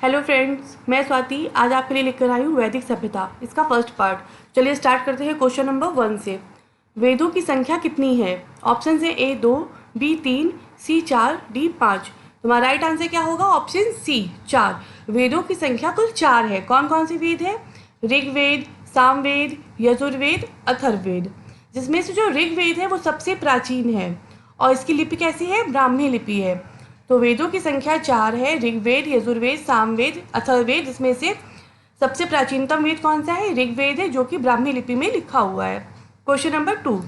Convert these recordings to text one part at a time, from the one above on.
Hello friends, मैं स्वाति आज आपके लिए लेकर आई हूँ वैदिक सभ्यता, इसका फर्स्ट पार्ट। चलिए स्टार्ट करते हैं क्वेश्चन नंबर 1 से। वेदों की संख्या कितनी है? ऑप्शन है ए 2, बी 3, सी 4, डी 5। तुम्हारा राइट आंसर क्या होगा? Option C 4। वेदों की संख्या कुल 4 है। कौन कौन से वेद है? ऋग्वेद, सामवेद, यजुर्वेद, अथर्ववेद। जिसमें से जो ऋग्वेद है वो सबसे प्राचीन है और इसकी लिपि कैसी है? ब्राह्मी लिपि है। तो वेदों की संख्या 4 है। ऋग्वेद, यजुर्वेद, सामवेद, अथर्ववेद। इसमें से सबसे प्राचीनतम वेद कौन सा है? ऋग्वेद है, जो कि ब्राह्मी लिपि में लिखा हुआ है। क्वेश्चन नंबर 2,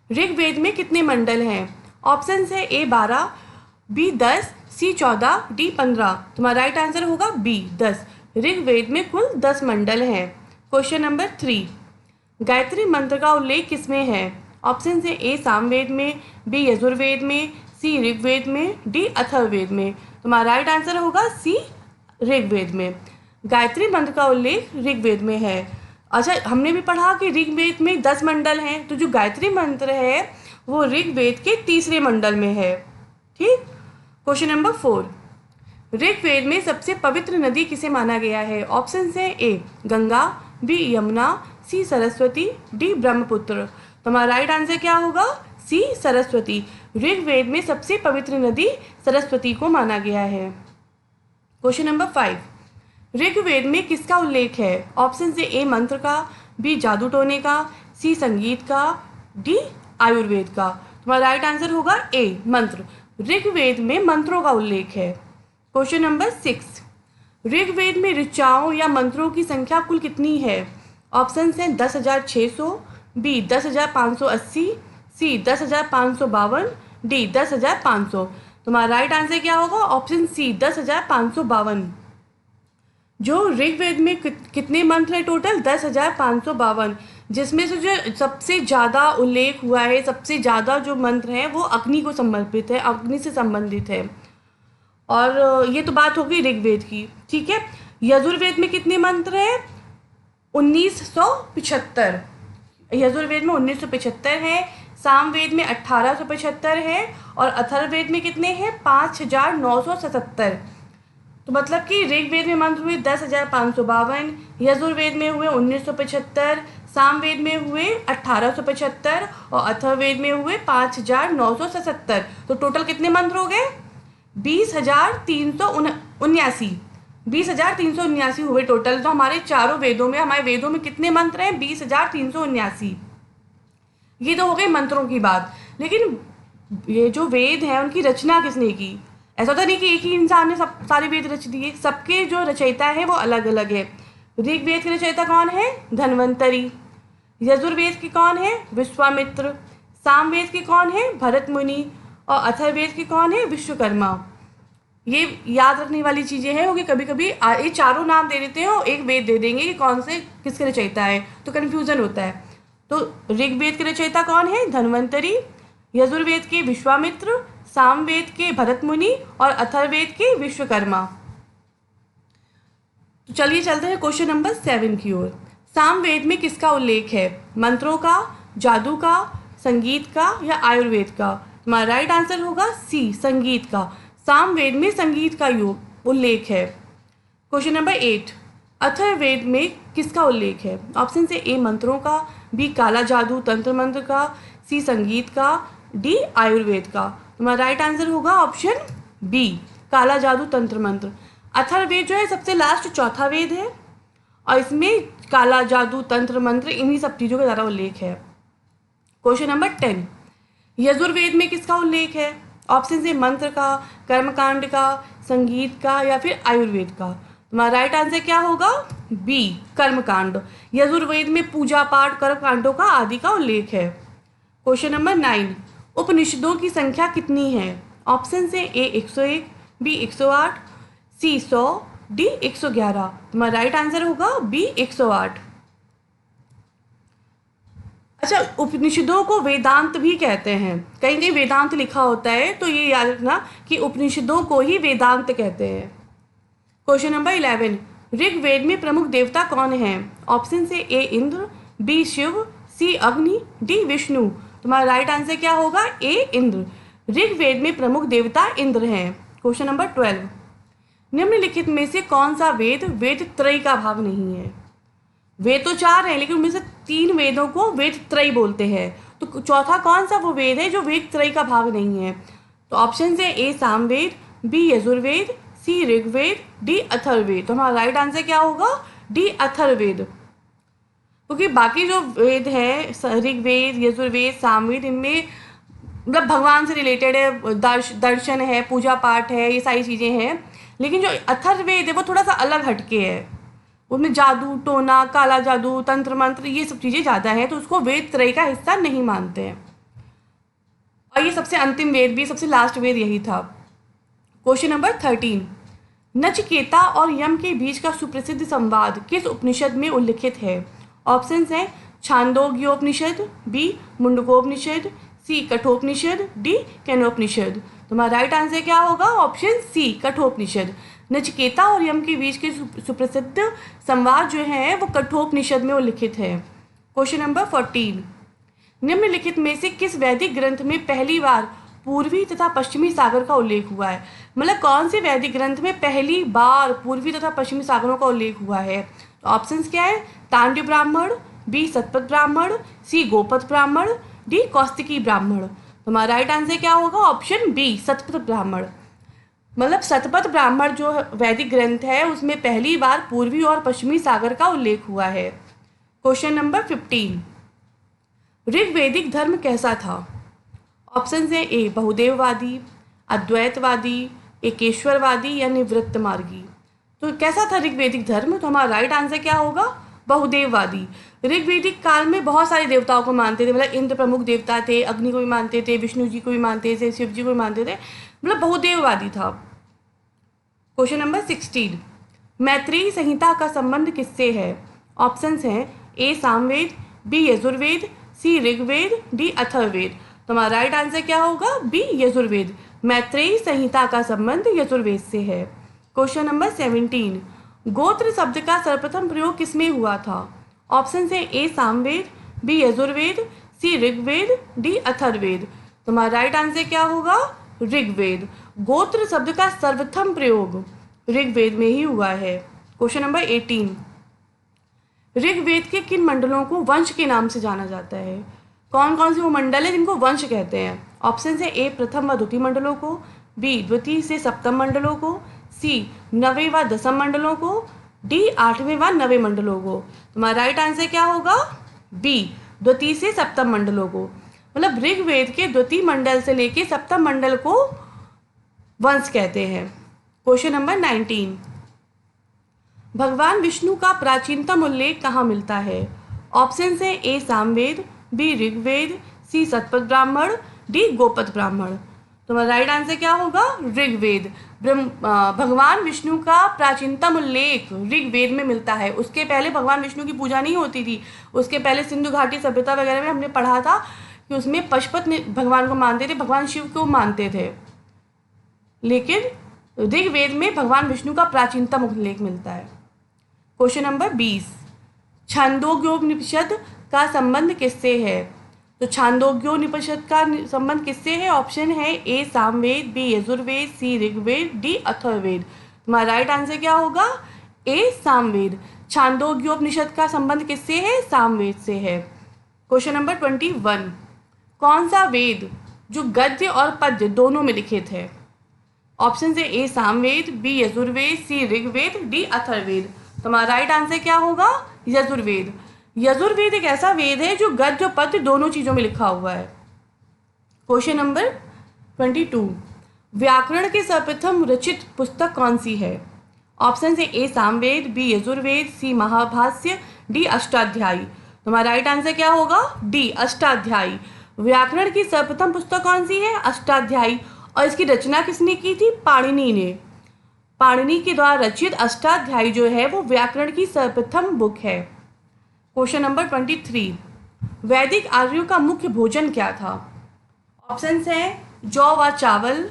ऋग्वेद में कितने मंडल हैं? ऑप्शन है ए 12, बी 10, सी 14, डी 15। तुम्हारा राइट आंसर होगा बी 10। ऋग्वेद में कुल 10 मंडल हैं। क्वेश्चन नंबर 3, गायत्री मंत्र का उल्लेख किसमें है? ऑप्शन है ए सामवेद में, बी यजुर्वेद में, सी ऋग्वेद में, डी अथर्ववेद में। तुम्हारा राइट आंसर होगा सी ऋग्वेद में। गायत्री मंत्र का उल्लेख ऋग्वेद में है। अच्छा, हमने भी पढ़ा कि ऋग्वेद में 10 मंडल हैं, तो जो गायत्री मंत्र है वो ऋग्वेद के तीसरे मंडल में है। ठीक। क्वेश्चन नंबर 4, ऋग्वेद में सबसे पवित्र नदी किसे माना गया है? ऑप्शन है ए गंगा, बी यमुना, सी सरस्वती, डी ब्रह्मपुत्र। तुम्हारा राइट आंसर क्या होगा? सी सरस्वती। ऋग्वेद में सबसे पवित्र नदी सरस्वती को माना गया है। क्वेश्चन नंबर 5, ऋग्वेद में किसका उल्लेख है? ऑप्शन से ए मंत्र का, बी जादू टोने का, सी संगीत का, डी आयुर्वेद का। तुम्हारा राइट आंसर होगा ए मंत्र। ऋग्वेद में मंत्रों का उल्लेख है। क्वेश्चन नंबर 6, ऋग्वेद में ऋचाओं या मंत्रों की संख्या कुल कितनी है? ऑप्शन है 10,600, बी 10,580, सी 10,552, डी 10,500। तुम्हारा राइट आंसर क्या होगा? Option C 10,552। जो ऋग्वेद में कितने मंत्र है टोटल? 10,552। जिसमें से जो सबसे ज़्यादा उल्लेख हुआ है, सबसे ज़्यादा जो मंत्र हैं वो अग्नि को समर्पित है, अग्नि से संबंधित है। और ये तो बात होगी ऋग्वेद की। ठीक है। यजुर्वेद में कितने मंत्र हैं? 1975। यजुर्वेद में 1975 है। सामवेद में 1875 है और अथर्ववेद में कितने हैं? 5,977। तो मतलब कि ऋग्वेद में मंत्र हुए 10,552, यजुर्वेद में हुए 1975, सामवेद में हुए 1875 और अथर्ववेद में हुए 5,977। तो टोटल कितने मंत्र हो गए? 20,379। 20,379 हुए टोटल। तो हमारे चारों वेदों में, हमारे वेदों में कितने मंत्र हैं? 20,379। ये तो हो गई मंत्रों की बात। लेकिन ये जो वेद हैं उनकी रचना किसने की? ऐसा तो नहीं कि एक ही इंसान ने सब सारे वेद रच दिए। सबके जो रचयिता है वो अलग अलग है। ऋग्वेद के रचयिता कौन है? धन्वंतरी। यजुर्वेद के कौन है? विश्वामित्र। सामवेद के कौन है? भरत मुनि। और अथर्ववेद के कौन है? विश्वकर्मा। ये याद रखने वाली चीज़ें हैं, क्योंकि कभी कभी ये चारों नाम दे देते हैं और एक वेद दे देंगे कि कौन से किसके रचयिता है, तो कन्फ्यूज़न होता है। तो ऋग्वेद के रचयिता कौन है? धन्वंतरी। यजुर्वेद के विश्वामित्र, सामवेद के भरत मुनि और अथर्ववेद के विश्वकर्मा। तो चलिए चलते हैं क्वेश्चन नंबर 7 की ओर। सामवेद में किसका उल्लेख है? मंत्रों का, जादू का, संगीत का या आयुर्वेद का? तुम्हारा राइट आंसर होगा सी संगीत का। सामवेद में संगीत का उल्लेख है। क्वेश्चन नंबर 8, अथर्ववेद में किसका उल्लेख है? ऑप्शन से ए मंत्रों का, बी काला जादू तंत्र मंत्र का, सी संगीत का, डी आयुर्वेद का। तुम्हारा राइट आंसर होगा ऑप्शन बी काला जादू तंत्र मंत्र। अथर्ववेद जो है सबसे लास्ट चौथा वेद है और इसमें काला जादू तंत्र मंत्र इन्हीं सब चीज़ों का ज़्यादा उल्लेख है। क्वेश्चन नंबर 10, यजुर्वेद में किसका उल्लेख है? ऑप्शन से मंत्र का, कर्मकांड का, संगीत का या फिर आयुर्वेद का। तुम्हारा राइट आंसर क्या होगा? बी कर्मकांड। यजुर्वेद में पूजा पाठ, कर्मकांडों का आदि का उल्लेख है। क्वेश्चन नंबर 9, उपनिषदों की संख्या कितनी है? ऑप्शन से ए 101, बी 108, सी 100, डी 111। तुम्हारा राइट आंसर होगा बी 108। अच्छा, उपनिषदों को वेदांत भी कहते हैं। कहीं कहीं वेदांत लिखा होता है, तो ये याद रखना कि उपनिषदों को ही वेदांत कहते हैं। क्वेश्चन नंबर 11, ऋग्वेद में प्रमुख देवता कौन है? ऑप्शन से ए इंद्र, बी शिव, सी अग्नि, डी विष्णु। तुम्हारा राइट आंसर क्या होगा? ए इंद्र। ऋग्वेद में प्रमुख देवता इंद्र हैं। क्वेश्चन नंबर 12, निम्नलिखित में से कौन सा वेद वेद त्रयी का भाग नहीं है? वेद तो 4 हैं, लेकिन उनमें से 3 वेदों को वेद त्रयी बोलते हैं। तो चौथा कौन सा वो वेद है जो वेद त्रयी का भाग नहीं है? तो ऑप्शन है ए सामवेद, बी यजुर्वेद, सी ऋग्वेद, डी अथर्ववेद। तो हमारा राइट आंसर क्या होगा? डी अथर्ववेद। क्योंकि बाकी जो वेद है ऋग्वेद, यजुर्वेद, सामवेद, इनमें मतलब भगवान से रिलेटेड है, दर्शन है, पूजा पाठ है, ये सारी चीज़ें हैं। लेकिन जो अथर्ववेद है वो थोड़ा सा अलग हटके है, उसमें जादू टोना, काला जादू, तंत्र मंत्र, ये सब चीज़ें ज़्यादा हैं, तो उसको वेद त्रय का हिस्सा नहीं मानते हैं। और ये सबसे अंतिम वेद भी, सबसे लास्ट वेद यही था। क्वेश्चन नंबर 13, नचिकेता और यम के बीच का सुप्रसिद्ध संवाद किस उपनिषद में उल्लिखित है? ऑप्शंस हैं छांदोग्योपनिषद, बी मुंडकोपनिषद, सी कठोपनिषद, डी केनोपनिषद। तुम्हारा राइट आंसर क्या होगा? ऑप्शन सी कठोपनिषद। नचिकेता और यम के बीच के सुप्रसिद्ध संवाद जो है वो कठोपनिषद में उल्लिखित है। क्वेश्चन नंबर 14, निम्नलिखित में से किस वैदिक ग्रंथ में पहली बार पूर्वी तथा पश्चिमी सागर का उल्लेख हुआ है? मतलब कौन से वैदिक ग्रंथ में पहली बार पूर्वी तथा पश्चिमी सागरों का उल्लेख हुआ है? तो ऑप्शंस क्या है? तांड्य ब्राह्मण, बी सतपथ ब्राह्मण, सी गोपथ ब्राह्मण, डी कौस्तिकी ब्राह्मण। हमारा राइट आंसर क्या होगा? ऑप्शन बी सतपथ ब्राह्मण। मतलब सतपथ ब्राह्मण जो वैदिक ग्रंथ है उसमें पहली बार पूर्वी और पश्चिमी सागर का उल्लेख हुआ है। क्वेश्चन नंबर 15, ऋग्वैदिक धर्म कैसा था? ऑप्शन है ए बहुदेववादी, अद्वैतवादी, एकेश्वरवादी या निवृत्त मार्गी। तो कैसा था ऋग्वैदिक धर्म? तो हमारा राइट आंसर क्या होगा? बहुदेववादी। ऋग्वैदिक काल में बहुत सारे देवताओं को मानते थे, मतलब इंद्र प्रमुख देवता थे, अग्नि को भी मानते थे, विष्णु जी को भी मानते थे, शिव जी को भी मानते थे, मतलब बहुदेववादी था। क्वेश्चन नंबर 16, मैत्रेयी संहिता का संबंध किससे है? ऑप्शंस हैं ए सामवेद, बी यजुर्वेद, सी ऋग्वेद, डी अथर्ववेद। तो हमारा राइट आंसर क्या होगा? बी यजुर्वेद। मैत्रेयी संहिता का संबंध यजुर्वेद से है। क्वेश्चन नंबर 17, गोत्र शब्द का सर्वप्रथम प्रयोग किसमें हुआ था? ऑप्शन है ए सामवेद, बी यजुर्वेद, सी ऋग्वेद, डी अथर्ववेद। तो हमारा राइट आंसर क्या होगा? ऋग्वेद। गोत्र शब्द का सर्वप्रथम प्रयोग ऋग्वेद में ही हुआ है। क्वेश्चन नंबर 18, ऋग्वेद के किन मंडलों को वंश के नाम से जाना जाता है? कौन कौन से वो मंडल है जिनको वंश कहते हैं? ऑप्शन है ए प्रथम व द्वितीय मंडलों को, बी द्वितीय से सप्तम मंडलों को, सी नवे व दसम मंडलों को, डी आठवें व नवे मंडलों को। तुम्हारा राइट आंसर क्या होगा? बी द्वितीय से सप्तम मंडलों को। मतलब ऋग्वेद के द्वितीय मंडल से लेके सप्तम मंडल को वंश कहते हैं। क्वेश्चन नंबर 19, भगवान विष्णु का प्राचीनतम उल्लेख कहाँ मिलता है? ऑप्शन है ए सामवेद, बी ऋग्वेद, सी सतपथ ब्राह्मण, डी गोपथ ब्राह्मण। तो राइट आंसर क्या होगा? ऋग्वेद। भगवान विष्णु का प्राचीनतम उल्लेख ऋग्वेद में मिलता है। उसके पहले भगवान विष्णु की पूजा नहीं होती थी। उसके पहले सिंधु घाटी सभ्यता वगैरह में हमने पढ़ा था कि उसमें पशुपत भगवान को मानते थे, भगवान शिव को मानते थे, लेकिन ऋग्वेद में भगवान विष्णु का प्राचीनतम उल्लेख मिलता है। क्वेश्चन नंबर 20, छांदोग्योपनिषद का संबंध किससे है? तो छांदोग्योपनिषद का संबंध किससे है? ऑप्शन है ए सामवेद, बी यजुर्वेद, सी ऋग्वेद, डी अथर्ववेद। तुम्हारा राइट आंसर क्या होगा? ए सामवेद। छांदोग्योपनिषद का संबंध किससे है? सामवेद से है। क्वेश्चन नंबर 21, कौन सा वेद जो गद्य और पद्य दोनों में लिखित है? ऑप्शन है ए सामवेद, बी यजुर्वेद, सी ऋग्वेद, डी अथर्ववेद। तुम्हारा राइट आंसर क्या होगा? यजुर्वेद। यजुर्वेद एक ऐसा वेद है जो गद्य और पद्य दोनों चीज़ों में लिखा हुआ है। क्वेश्चन नंबर 22, व्याकरण के सर्वप्रथम रचित पुस्तक कौन सी है? ऑप्शन है ए सामवेद, बी यजुर्वेद, सी महाभाष्य, डी अष्टाध्यायी। तुम्हारा राइट आंसर क्या होगा? डी अष्टाध्यायी। व्याकरण की सर्वप्रथम पुस्तक कौन सी है? अष्टाध्यायी। और इसकी रचना किसने की थी? पाणिनि ने। पाणिनि के द्वारा रचित अष्टाध्यायी जो है वो व्याकरण की सर्वप्रथम बुक है। क्वेश्चन नंबर 23, वैदिक आर्यों का मुख्य भोजन क्या था? ऑप्शंस हैं जौ व चावल,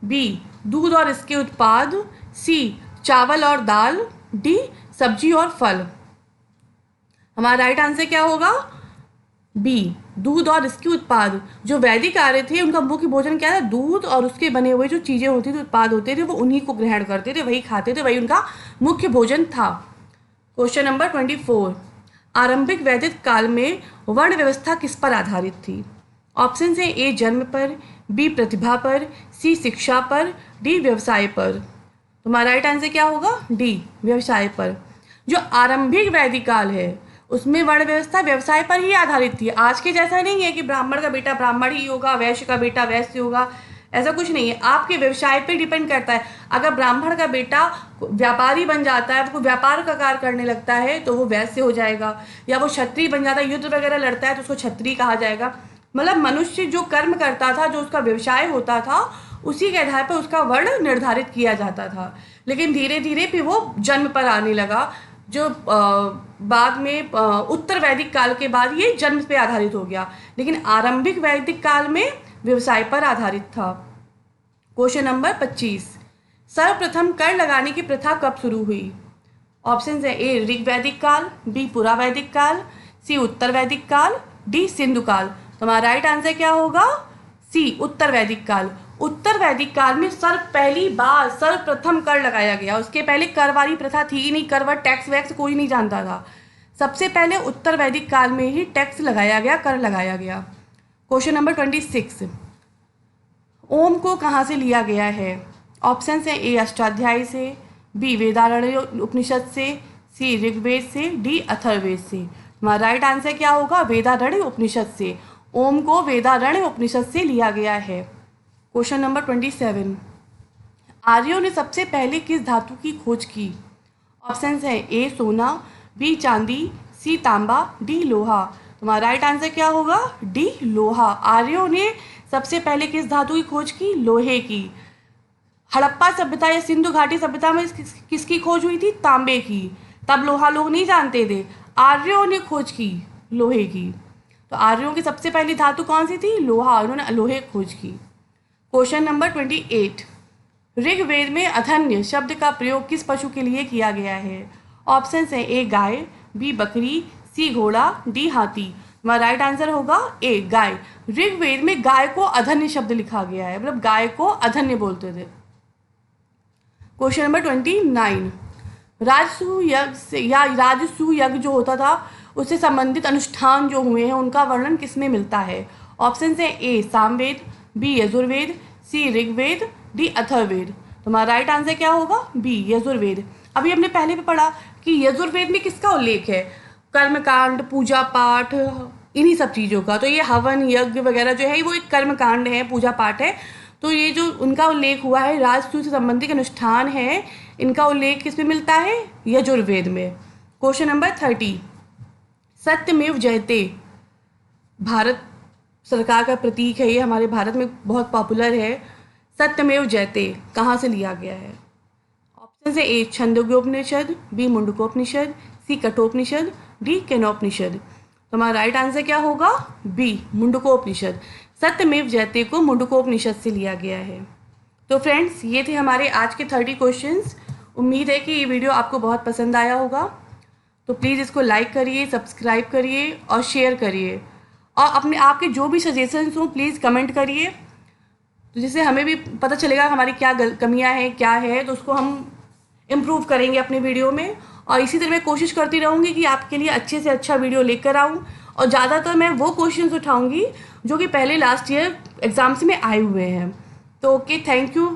बी दूध और इसके उत्पाद, सी चावल और दाल, डी सब्जी और फल। हमारा राइट आंसर क्या होगा? बी दूध और इसके उत्पाद, जो वैदिक आर्य थे उनका मुख्य भोजन क्या था, दूध और उसके बने हुए जो चीज़ें होती थी, उत्पाद होते थे, वो उन्हीं को ग्रहण करते थे, वही खाते थे, वही उनका मुख्य भोजन था। क्वेश्चन नंबर 24, आरंभिक वैदिक काल में वर्ण व्यवस्था किस पर आधारित थी? ऑप्शन है ए जन्म पर, बी प्रतिभा पर, सी शिक्षा पर, डी व्यवसाय पर। तुम्हारा राइट आंसर क्या होगा? डी व्यवसाय पर। जो आरंभिक वैदिक काल है उसमें वर्ण व्यवस्था व्यवसाय पर ही आधारित थी। आज के जैसा नहीं है कि ब्राह्मण का बेटा ब्राह्मण ही होगा, वैश्य का बेटा वैश्य होगा, ऐसा कुछ नहीं है। आपके व्यवसाय पर डिपेंड करता है। अगर ब्राह्मण का बेटा व्यापारी बन जाता है, वो व्यापार का कार्य करने लगता है तो वो वैश्य हो जाएगा, या वो क्षत्रिय बन जाता है, युद्ध वगैरह लड़ता है तो उसको क्षत्रिय कहा जाएगा। मतलब मनुष्य जो कर्म करता था, जो उसका व्यवसाय होता था, उसी के आधार पर उसका वर्ण निर्धारित किया जाता था। लेकिन धीरे धीरे फिर वो जन्म पर आने लगा, जो बाद में उत्तर वैदिक काल के बाद ये जन्म पे आधारित हो गया, लेकिन आरंभिक वैदिक काल में व्यवसाय पर आधारित था। क्वेश्चन नंबर 25, सर्वप्रथम कर लगाने की प्रथा कब शुरू हुई? ऑप्शन है ए ऋग वैदिक काल, बी पुरा वैदिक काल, सी उत्तर वैदिक काल, डी सिंधु काल। तुम्हारा राइट आंसर क्या होगा? सी उत्तर वैदिक काल। उत्तर वैदिक काल में पहली बार सर्वप्रथम कर लगाया गया। उसके पहले कर वाली प्रथा थी ही नहीं, कर व टैक्स वैक्स कोई नहीं जानता था। सबसे पहले उत्तर वैदिक काल में ही टैक्स लगाया गया, कर लगाया गया। क्वेश्चन नंबर 26, ओम को कहाँ से लिया गया है? ऑप्शन है ए अष्टाध्यायी से, बी वेदारण्य उपनिषद से, सी ऋग्वेद से, डी अथर्ववेद से। हमारा राइट आंसर क्या होगा? वेदारण्य उपनिषद से। ओम को वेदारण्य उपनिषद से लिया गया है। क्वेश्चन नंबर 27, आर्यों ने सबसे पहले किस धातु की खोज की? ऑप्शन है ए सोना, बी चांदी, सी तांबा, डी लोहा। तुम्हारा राइट आंसर क्या होगा? डी लोहा। आर्यों ने सबसे पहले किस धातु की खोज की? लोहे की। हड़प्पा सभ्यता या सिंधु घाटी सभ्यता में किसकी खोज हुई थी? तांबे की। तब लोहा लोग नहीं जानते थे, आर्यों ने खोज की लोहे की। तो आर्यों की सबसे पहली धातु कौन सी थी? लोहा। उन्होंने लोहे खोज की। क्वेश्चन नंबर 28, ऋग्वेद में अधन्य शब्द का प्रयोग किस पशु के लिए किया गया है? ऑप्शन है ए गाय, बी बकरी, सी घोड़ा, डी हाथी। हमारा राइट आंसर होगा ए गाय। ऋग्वेद में गाय को अधन्य शब्द लिखा गया है, मतलब गाय को अधन्य बोलते थे। क्वेश्चन नंबर 29, राजसूय यज्ञ से या राजसूय यज्ञ जो होता था उससे संबंधित अनुष्ठान जो हुए हैं उनका वर्णन किसमें मिलता है? ऑप्शन है ए सामवेद, बी यजुर्वेद, सी ऋग्वेद, डी अथर्ववेद। तुम्हारा राइट आंसर क्या होगा? बी यजुर्वेद। अभी हमने पहले भी पढ़ा कि यजुर्वेद में किसका उल्लेख है? कर्मकांड, पूजा पाठ, इन्हीं सब चीज़ों का। तो ये हवन यज्ञ वगैरह जो है वो एक कर्मकांड है, पूजा पाठ है। तो ये जो उनका उल्लेख हुआ है, राजसूय से संबंधित अनुष्ठान है, इनका उल्लेख किसमें मिलता है? यजुर्वेद में। क्वेश्चन नंबर 30, सत्यमेव जयते भारत सरकार का प्रतीक है, ये हमारे भारत में बहुत पॉपुलर है। सत्यमेव जयते कहाँ से लिया गया है? ऑप्शन है ए छंदोग्योपनिषद, बी मुंडकोपनिषद, सी कठोपनिषद, डी केनोपनिषद। तो हमारा राइट आंसर क्या होगा? बी मुंडकोपनिषद। सत्यमेव जयते को मुंडकोपनिषद से लिया गया है। तो फ्रेंड्स, ये थे हमारे आज के 30 क्वेश्चंस। उम्मीद है कि ये वीडियो आपको बहुत पसंद आया होगा। तो प्लीज़ इसको लाइक करिए, सब्सक्राइब करिए और शेयर करिए, और अपने आपके जो भी सजेशंस हों प्लीज़ कमेंट करिए, तो जिससे हमें भी पता चलेगा हमारी क्या कमियां हैं, क्या है, तो उसको हम इम्प्रूव करेंगे अपने वीडियो में। और इसी तरह मैं कोशिश करती रहूँगी कि आपके लिए अच्छे से अच्छा वीडियो लेकर आऊँ, और ज़्यादातर मैं वो क्वेश्चंस उठाऊँगी जो कि पहले लास्ट ईयर एग्ज़ाम्स में आए हुए हैं। तो ओके, थैंक यू।